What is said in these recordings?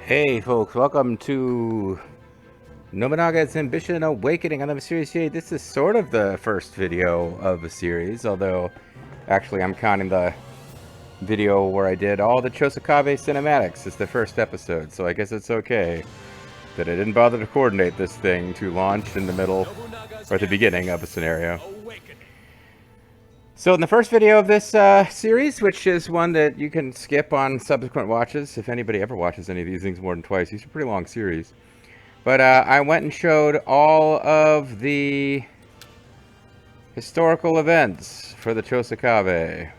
Hey folks, welcome to Nobunaga's Ambition Awakening on the Series J. This is sort of the first video of a series, although actually I'm counting the video where I did all the Chosokabe cinematics as the first episode, so I guess it's okay that I didn't bother to coordinate this thing to launch in the middle or at the beginning of a scenario. So in the first video of this series, which is one that you can skip on subsequent watches, if anybody ever watches any of these things more than twice, these are pretty long series. But I went and showed all of the historical events for the Chosokabe.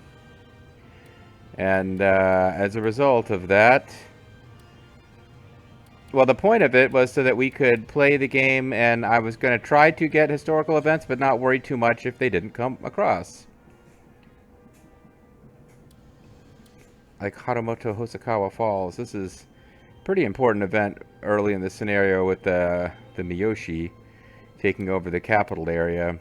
And as a result of that, well, the point of it was so that we could play the game, and I was going to try to get historical events, but not worry too much if they didn't come across. Like Haramoto Hosokawa Falls. This is a pretty important event early in the scenario with the Miyoshi taking over the capital area.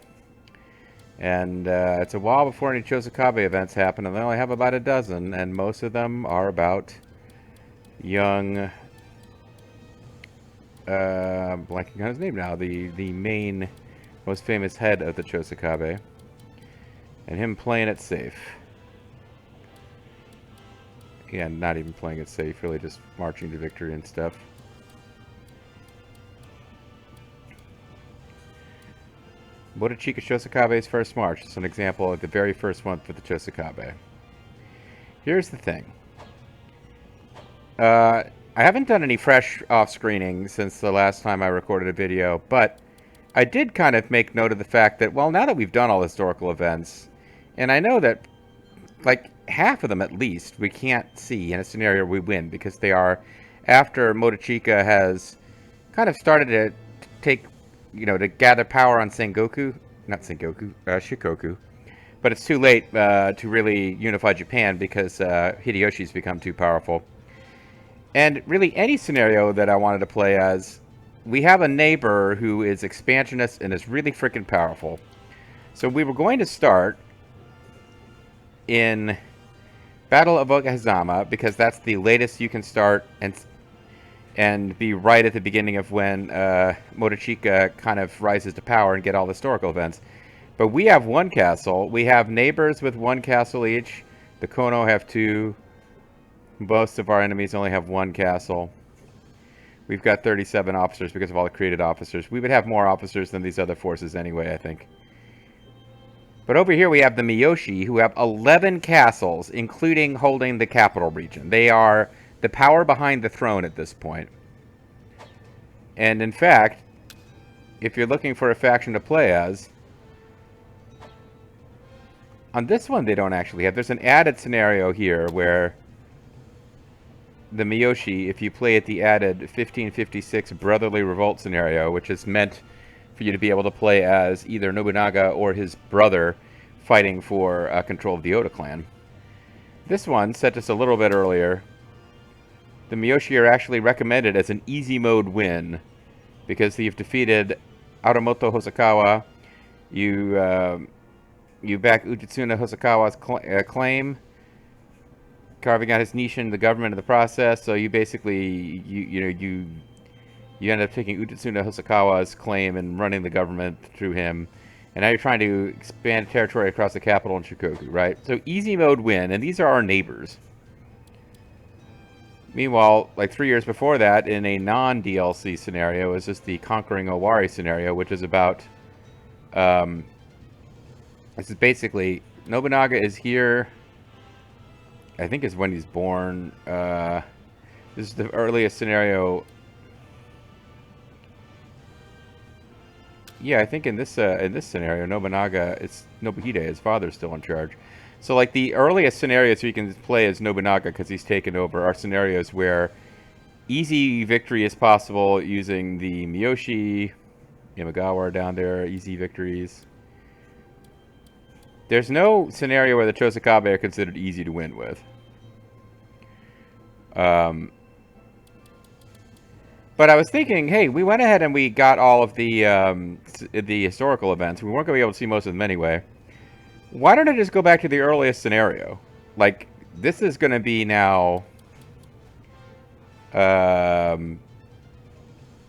And it's a while before any Chosokabe events happen, and they only have about a dozen, and most of them are about young... blanking on his name now, the main, most famous head of the Chosokabe, and him playing it safe. Yeah, not even playing it safe, really just marching to victory and stuff. Motochika Chosokabe's first march is an example of the very first one for the Chosokabe. Here's the thing. I haven't done any fresh off-screening since the last time I recorded a video, but I did kind of make note of the fact that, well, now that we've done all historical events, and I know that, like, half of them at least we can't see in a scenario we win, because they are after Motochika has kind of started to take, you know, to gather power on Shikoku, but it's too late to really unify Japan because Hideyoshi's become too powerful. And really any scenario that I wanted to play as, we have a neighbor who is expansionist and is really freaking powerful. So we were going to start in Battle of Okazama, because that's the latest you can start and be right at the beginning of when Motochika kind of rises to power and get all the historical events. But we have one castle. We have neighbors with one castle each. The Kono have two. Most of our enemies only have one castle. We've got 37 officers because of all the created officers. We would have more officers than these other forces anyway, I think. But over here we have the Miyoshi, who have 11 castles, including holding the capital region. They are the power behind the throne at this point. And in fact, if you're looking for a faction to play as, on this one they don't actually have. There's an added scenario here where the Miyoshi, if you play at the added 1556 Brotherly Revolt scenario, which is meant for you to be able to play as either Nobunaga or his brother fighting for control of the Oda clan. This one, set just a little bit earlier, the Miyoshi are actually recommended as an easy mode win because you've defeated Haramoto Hosokawa, you back Ujitsuna Hosokawa's claim, carving out his niche in the government in the process, so you basically, you end up taking Ujitsuna Hosokawa's claim and running the government through him. And now you're trying to expand territory across the capital in Shikoku, right? So easy mode win, and these are our neighbors. Meanwhile, like 3 years before that, in a non-DLC scenario, is just the Conquering Owari scenario, which is about... this is basically... Nobunaga is here... I think is when he's born. This is the earliest scenario... Yeah, I think in this scenario, Nobunaga, it's Nobuhide, his father's still in charge. So, like, the earliest scenarios we can play as Nobunaga, because he's taken over, are scenarios where easy victory is possible using the Miyoshi, Imagawa down there, easy victories. There's no scenario where the Chosokabe are considered easy to win with. But I was thinking, hey, we went ahead and we got all of the historical events. We weren't going to be able to see most of them anyway. Why don't I just go back to the earliest scenario? Like, this is going to be now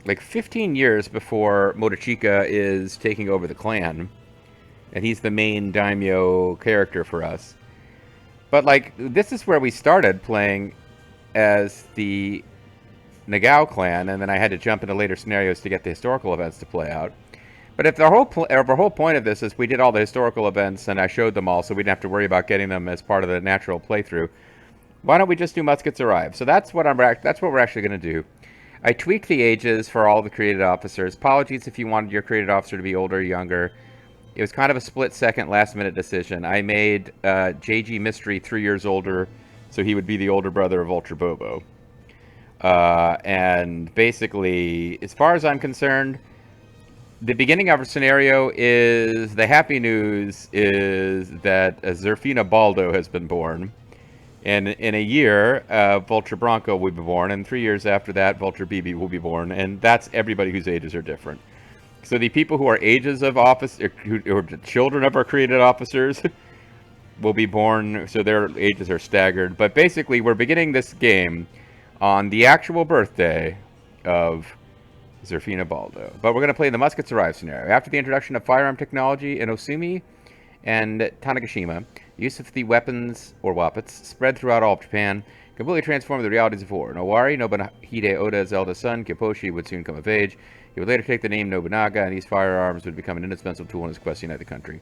like 15 years before Motochika is taking over the clan, and he's the main daimyo character for us. But like, this is where we started playing as the Nagao clan, and then I had to jump into later scenarios to get the historical events to play out. But if the whole point of this is we did all the historical events and I showed them all, so we didn't have to worry about getting them as part of the natural playthrough, why don't we just do Muskets Arrive? So that's what we're actually going to do. I tweaked the ages for all the created officers. Apologies if you wanted your created officer to be older or younger. It was kind of a split-second, last-minute decision. I made JG Mystery 3 years older, so he would be the older brother of Ultra Bobo. And basically, as far as I'm concerned, the beginning of our scenario is the happy news is that Zerfina Baldo has been born. And in a year, Vulture Bronco will be born, and 3 years after that, Vulture BB will be born, and that's everybody whose ages are different. So the people who are ages of office, who are children of our created officers, will be born, so their ages are staggered. But basically, we're beginning this game on the actual birthday of Zerfina Baldo. But we're going to play the Muskets Arrive scenario. After the introduction of firearm technology in Osumi and Tanegashima, use of the weapons, or wappets, spread throughout all of Japan, completely transformed the realities of war. Nowari, Nobunaga Oda's eldest son, Kyoposhi, would soon come of age. He would later take the name Nobunaga, and these firearms would become an indispensable tool in his quest to unite the country.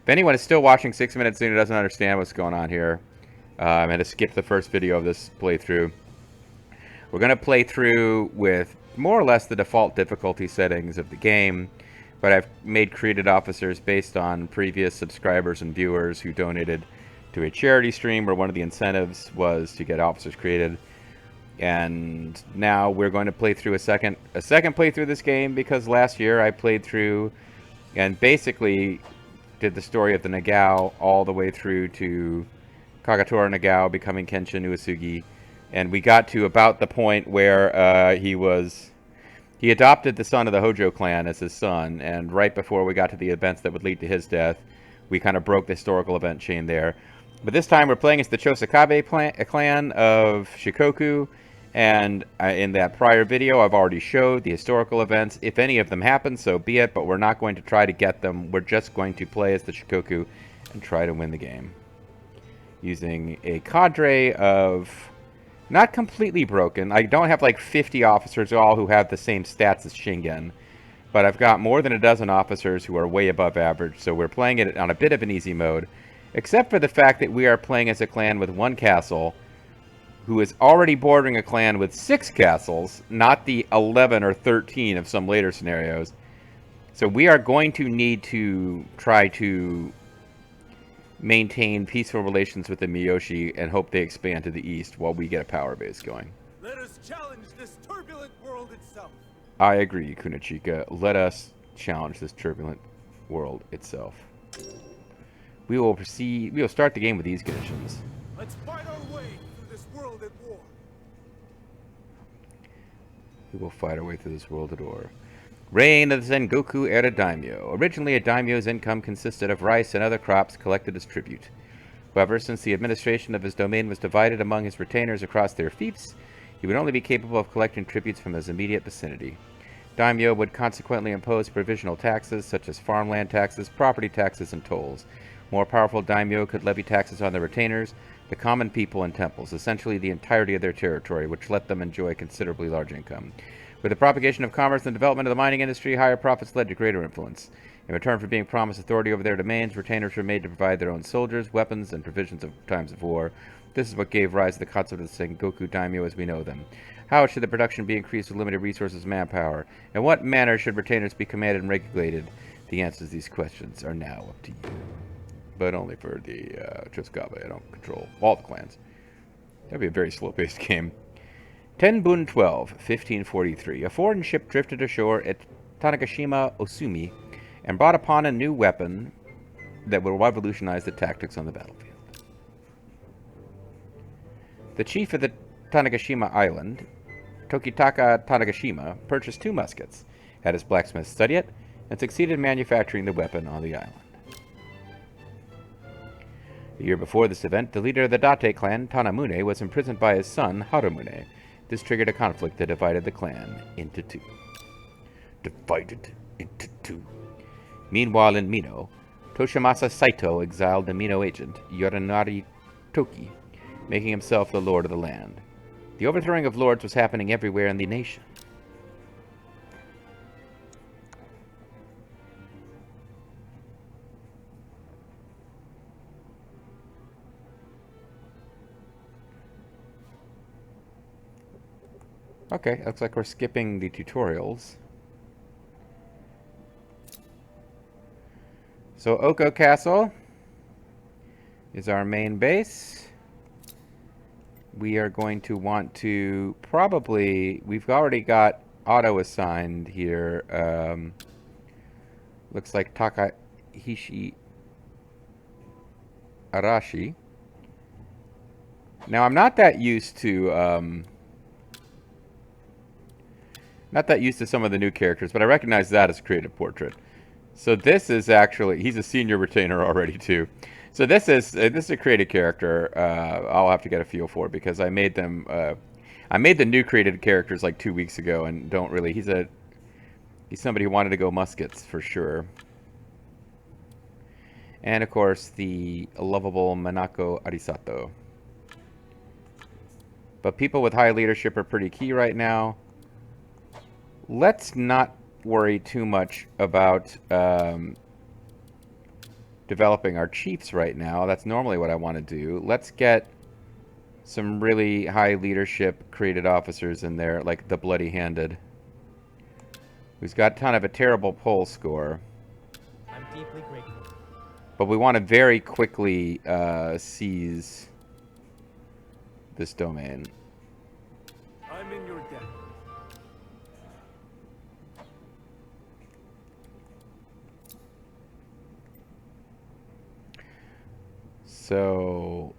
If anyone is still watching 6 minutes in and doesn't understand what's going on here, I'm going to skip the first video of this playthrough. We're going to play through with more or less the default difficulty settings of the game, but I've made created officers based on previous subscribers and viewers who donated to a charity stream where one of the incentives was to get officers created. And now we're going to play through a second playthrough of this game, because last year I played through and basically did the story of the Nagao all the way through to Kagetora Nagao becoming Kenshin Uesugi, and we got to about the point where he adopted the son of the Hojo clan as his son, and right before we got to the events that would lead to his death, we kind of broke the historical event chain there. But this time we're playing as the Chosakabe clan of Shikoku, and in that prior video I've already showed the historical events. If any of them happen, so be it, but we're not going to try to get them. We're just going to play as the Shikoku and try to win the game. Using a cadre of... not completely broken. I don't have like 50 officers all who have the same stats as Shingen, but I've got more than a dozen officers who are way above average, so we're playing it on a bit of an easy mode, except for the fact that we are playing as a clan with 1 castle, who is already bordering a clan with 6 castles, not the 11 or 13 of some later scenarios. So we are going to need to try to maintain peaceful relations with the Miyoshi and hope they expand to the east while we get a power base going. Let us challenge this turbulent world itself. I agree, Kunachika. Let us challenge this turbulent world itself. We will proceed. We will start the game with these conditions. Let's fight our way through this world at war. We will fight our way through this world at war. Reign of the Sengoku era daimyo. Originally, a daimyo's income consisted of rice and other crops collected as tribute. However, since the administration of his domain was divided among his retainers across their fiefs, he would only be capable of collecting tributes from his immediate vicinity. Daimyo would consequently impose provisional taxes such as farmland taxes, property taxes, and tolls. More powerful daimyo could levy taxes on their retainers, the common people, and temples, essentially the entirety of their territory, which let them enjoy considerably large income. With the propagation of commerce and development of the mining industry, higher profits led to greater influence. In return for being promised authority over their domains, retainers were made to provide their own soldiers, weapons, and provisions of times of war. This is what gave rise to the concept of the Sengoku daimyo as we know them. How should the production be increased with limited resources and manpower? In what manner should retainers be commanded and regulated? The answers to these questions are now up to you. But only for the Chosukabe. I don't control all the clans. That'd be a very slow-paced game. Tenbun 12, 1543. A foreign ship drifted ashore at Tanegashima, Osumi, and brought upon a new weapon that will revolutionize the tactics on the battlefield. The chief of the Tanegashima island, Tokitaka Tanegashima, purchased 2 muskets, had his blacksmith study it, and succeeded in manufacturing the weapon on the island. A year before this event, the leader of the Date clan, Tanamune, was imprisoned by his son, Harumune. This triggered a conflict that divided the clan into two. Divided into two. Meanwhile in Mino, Toshimasa Saito exiled the Mino agent, Yorinari Toki, making himself the lord of the land. The overthrowing of lords was happening everywhere in the nation. Okay, looks like we're skipping the tutorials. So Oko Castle is our main base. We are going to want to probably... We've already got auto-assigned here. Looks like Takahishi Arashi. Now, I'm not that used to... not that used to some of the new characters, but I recognize that as a creative portrait. So this is actually... He's a senior retainer already, too. So this is a created character. I'll have to get a feel for because I made them. I made the new created characters like 2 weeks ago, and don't really. He's somebody who wanted to go muskets for sure. And of course the lovable Manako Arisato. But people with high leadership are pretty key right now. Let's not worry too much about. Developing our chiefs right now. That's normally what I want to do. Let's get some really high leadership created officers in there, like the Bloody Handed, who's got kind of a terrible poll score. I'm deeply grateful. But we want to very quickly seize this domain. I'm in your debt. So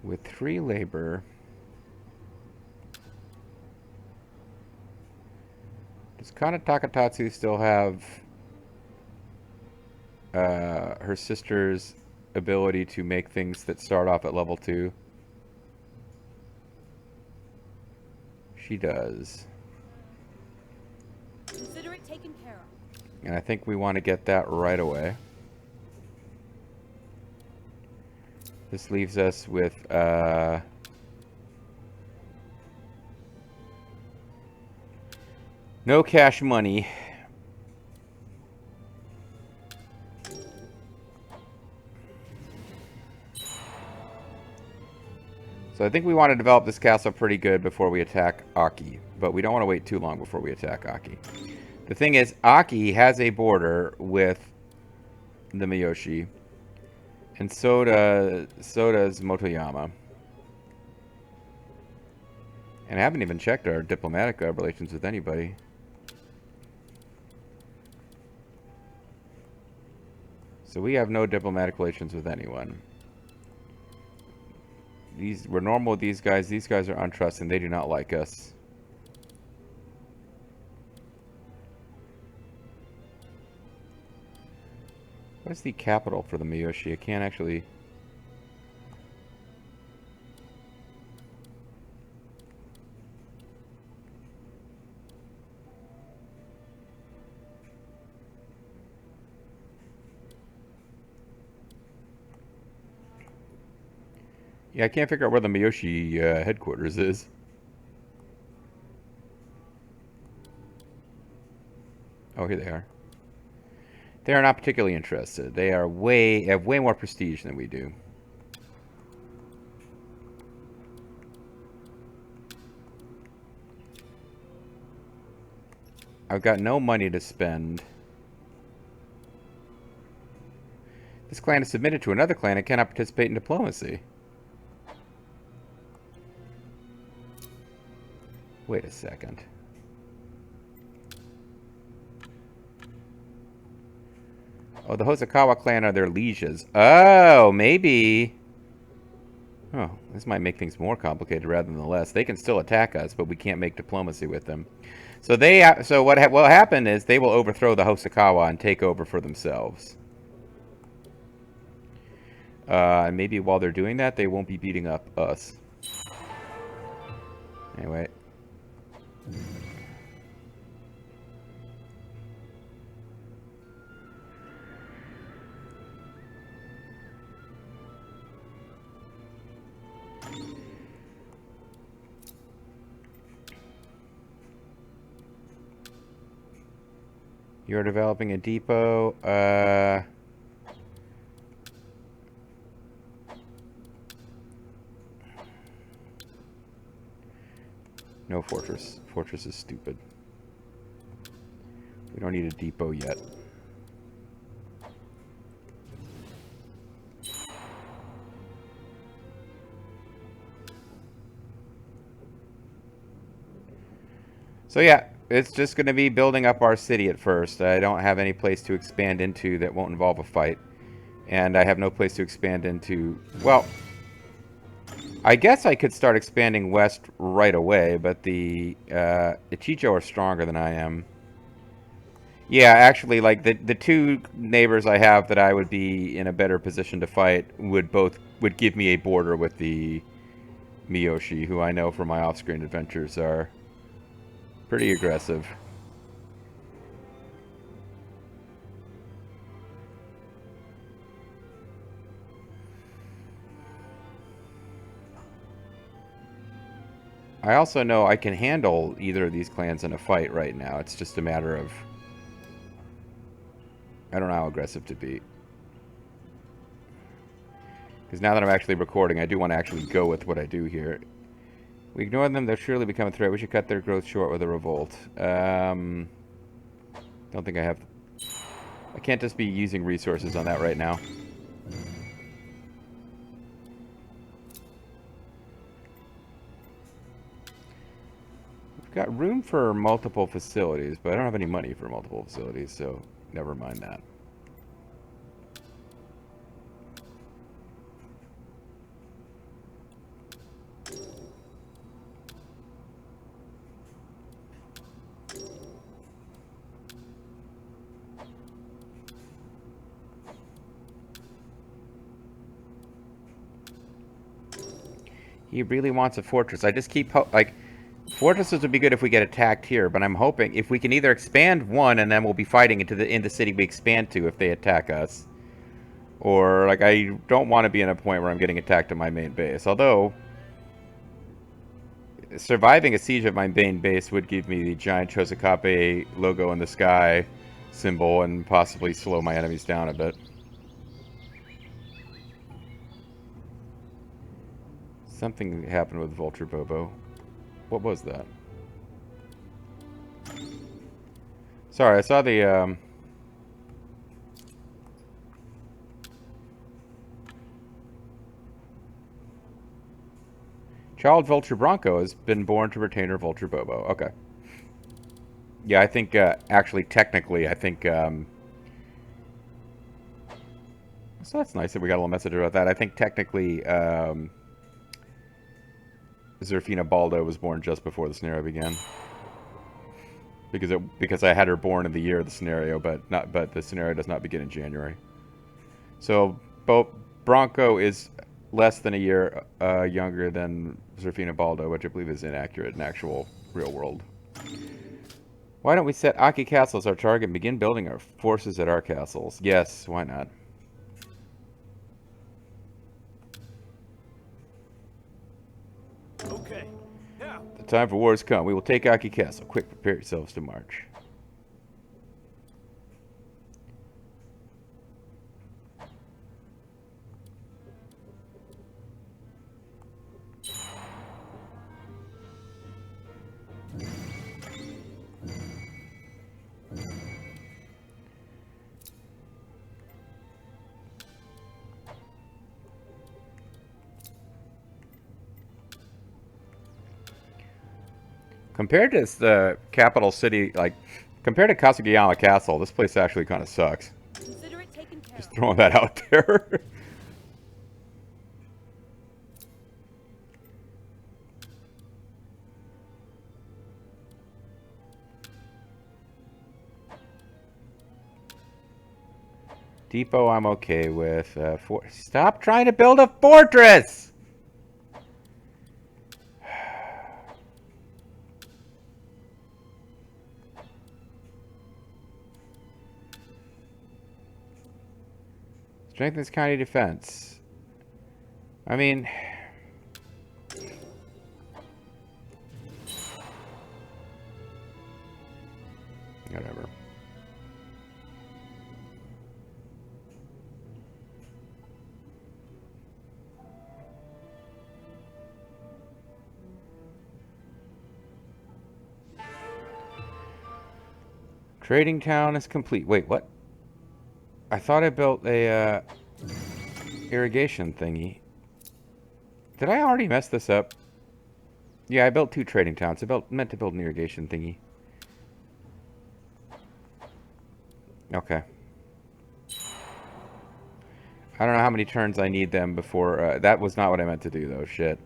with 3 labor, does Kana Takatatsu still have her sister's ability to make things that start off at level 2? She does. Consider it taken care of. And I think we want to get that right away. This leaves us with no cash money. So I think we want to develop this castle pretty good before we attack Aki. But we don't want to wait too long before we attack Aki. The thing is, Aki has a border with the Miyoshi. And so does Motoyama. And I haven't even checked our diplomatic relations with anybody. So we have no diplomatic relations with anyone. We're normal with these guys. These guys are untrusting. They do not like us. What is the capital for the Miyoshi? I can't actually... Yeah, I can't figure out where the Miyoshi headquarters is. Oh, here they are. They are not particularly interested. They are have way more prestige than we do. I've got no money to spend. This clan is submitted to another clan and cannot participate in diplomacy. Wait a second. Oh, the Hosokawa clan are their lieges. Oh, maybe. Oh, this might make things more complicated rather than less. They can still attack us, but we can't make diplomacy with them. So what will happen is they will overthrow the Hosokawa and take over for themselves. And maybe while they're doing that, they won't be beating up us. Anyway. You're developing a depot. No fortress. Fortress is stupid. We don't need a depot yet. So yeah, it's just going to be building up our city at first. I don't have any place to expand into that won't involve a fight. And I have no place to expand into... Well, I guess I could start expanding west right away, but the Ichijo are stronger than I am. Yeah, actually, like, the two neighbors I have that I would be in a better position to fight would give me a border with the Miyoshi, who I know from my off-screen adventures are pretty aggressive. I also know I can handle either of these clans in a fight right now. It's just a matter of... I don't know how aggressive to be. Because now that I'm actually recording, I do want to actually go with what I do here. We ignore them, they'll surely become a threat. We should cut their growth short with a revolt. Don't think I have... I can't just be using resources on that right now. We've got room for multiple facilities, but I don't have any money for multiple facilities, so never mind that. He really wants a fortress. I just keep like, fortresses would be good if we get attacked here, but I'm hoping if we can either expand one and then we'll be fighting in the city we expand to if they attack us, or like I don't want to be in a point where I'm getting attacked at my main base. Although surviving a siege of my main base would give me the giant Chozukape logo in the sky symbol and possibly slow my enemies down a bit. Something happened with Vulture Bobo. What was that? Sorry, I saw the, Child Vulture Bronco has been born to retainer Vulture Bobo. Okay. Yeah, I think, actually, technically, I think, so that's nice that we got a little message about that. I think technically, Zerfina Baldo was born just before the scenario began. Because I had her born in the year of the scenario, but the scenario does not begin in January. So Bronco is less than a year younger than Zerfina Baldo, which I believe is inaccurate in actual real world. Why don't we set Aki Castle as our target and begin building our forces at our castles? Yes, why not? Okay, now. The time for war has come. We will take Aki Castle. Quick, prepare yourselves to march. Compared to the capital city, like, compared to Kasugiyama Castle, this place actually kind of sucks. Consider it taken care Just of. throwing that out there. Depot I'm okay with. Stop trying to build a fortress! Strengthens county defense. I mean... Whatever. Trading town is complete. Wait, what? I thought I built a irrigation thingy. Did I already mess this up? Yeah, I built 2 trading towns. I meant to build an irrigation thingy. Okay. I don't know how many turns I need them before... that was not what I meant to do, though. Shit.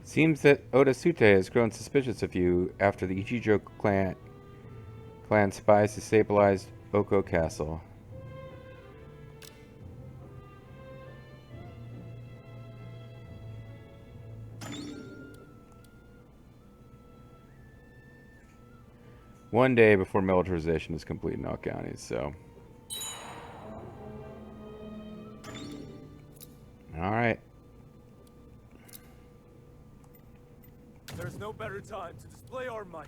Seems that Odasute has grown suspicious of you after the Ichijo clan spies destabilized Oko Castle. One day before militarization is complete in all counties, so... Alright. There's no better time to display our might.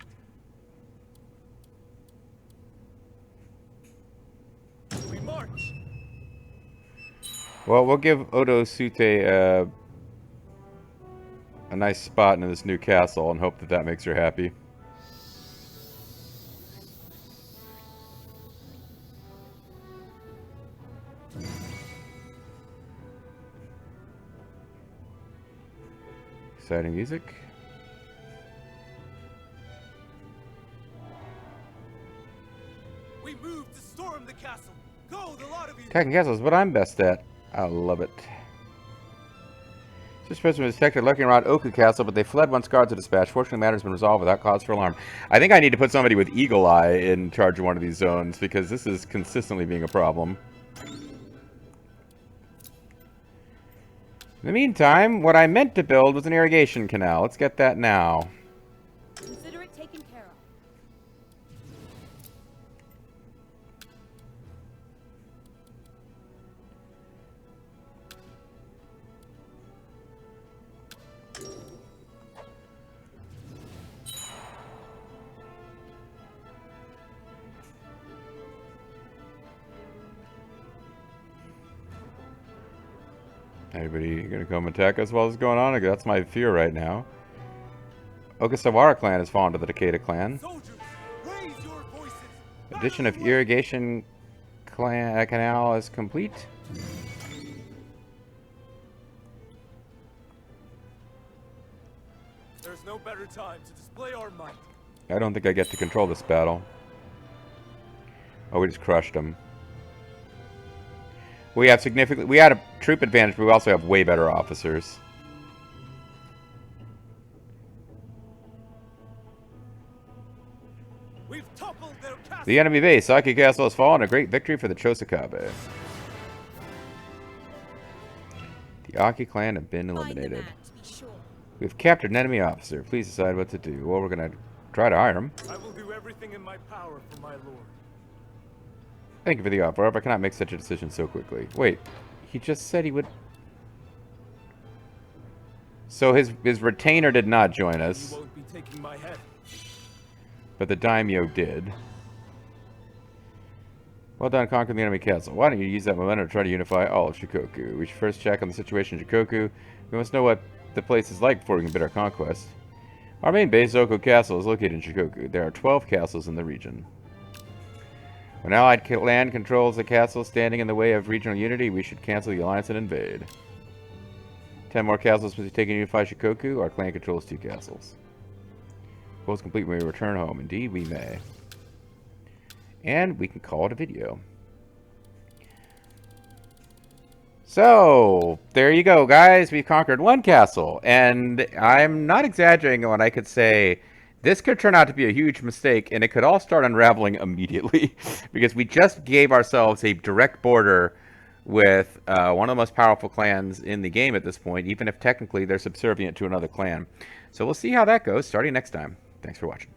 We march! Well, we'll give Odasute a nice spot in this new castle and hope that that makes her happy. Exciting music. We move to storm the castle. Go, the lot of you. Attacking castles is what I'm best at. I love it. This person was detected lurking around Oku Castle, but they fled once guards are dispatched. Fortunately, the matter has been resolved without cause for alarm. I think I need to put somebody with Eagle Eye in charge of one of these zones, because this is consistently being a problem. In the meantime, what I meant to build was an irrigation canal. Let's get that now. Consider it taken care of. Anybody gonna come attack us while this is going on? That's my fear right now. Okasawara clan has fallen to the Takeda clan. Soldiers, raise your voices. Addition of irrigation canal is complete. There's no better time to display our might. I don't think I get to control this battle. Oh, we just crushed them. We had a troop advantage, but we also have way better officers. We've toppled their castle. The enemy base, Saki Castle, has fallen. A great victory for the Chosakabe. The Aki clan have been Find the eliminated. man, to be sure. We've captured an enemy officer. Please decide what to do. Well, we're gonna try to hire him. I will do everything in my power for my lord. Thank you for the offer. I cannot make such a decision so quickly. Wait, he just said he would... So his retainer did not join us, You won't be taking my head. but the daimyo did. Well done conquering the enemy castle. Why don't you use that momentum to try to unify all of Shikoku? We should first check on the situation in Shikoku. We must know what the place is like before we can bid our conquest. Our main base, Oko Castle, is located in Shikoku. There are 12 castles in the region. When allied clan controls the castle standing in the way of regional unity, we should cancel the alliance and invade. 10 more castles must be taken to unify Shikoku. Our clan controls 2 castles. Goals complete when we return home. Indeed, we may. And we can call it a video. So, there you go, guys. We've conquered 1 castle. And I'm not exaggerating when I could say this could turn out to be a huge mistake, and it could all start unraveling immediately. Because we just gave ourselves a direct border with one of the most powerful clans in the game at this point, even if technically they're subservient to another clan. So we'll see how that goes starting next time. Thanks for watching.